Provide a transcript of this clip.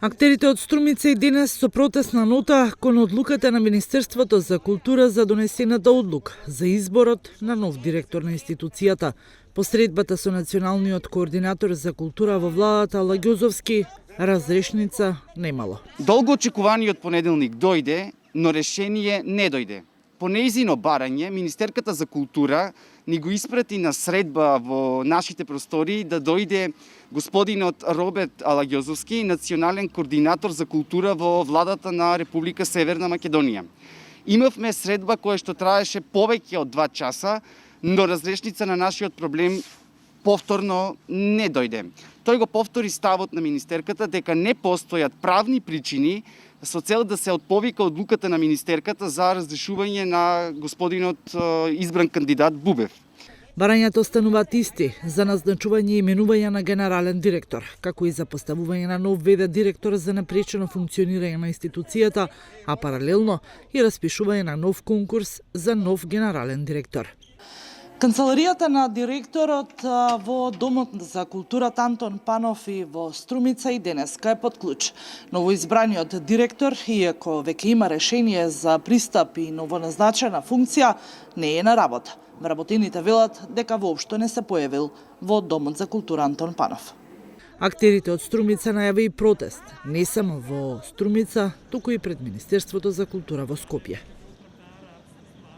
Актерите од Струмица и денес со протестна нота кон одлуката на Министерството за култура за донесената одлука за изборот на нов директор на институцијата. По средбата со националниот координатор за култура во владата Алагјозовски, разрешница немало. Долго очекуваниот понеделник дојде, но решение не дојде. По нејзино барање, Министерката за култура ни го испрати на средба во нашите простори да дојде господинот Роберт Алагјозовски, национален координатор за култура во владата на Република Северна Македонија. Имавме средба која што траеше повеќе од 2 часа, но разрешница на нашиот проблем повторно не дојде. Тој го повтори ставот на министерката дека не постојат правни причини со цел да се отповика одлуката на министерката за разрешување на господинот избран кандидат Бубев. Барањата остануваат исти за назначување и именување на генерален директор, како и за поставување на нов ВД директор за напречено функционирање на институцијата, а паралелно и распишување на нов конкурс за нов генерален директор. Канцеларијата на директорот во Домот за културата Антон Панов и во Струмица и денеска е под клуч. Новоизбраниот директор, иако веќе има решение за пристап и новоназначена функција, не е на работа. Вработените велат дека воопшто не се појавил во Домот за култура Антон Панов. Актерите од Струмица најави и протест, не само во Струмица, туку и пред Министерството за култура во Скопје.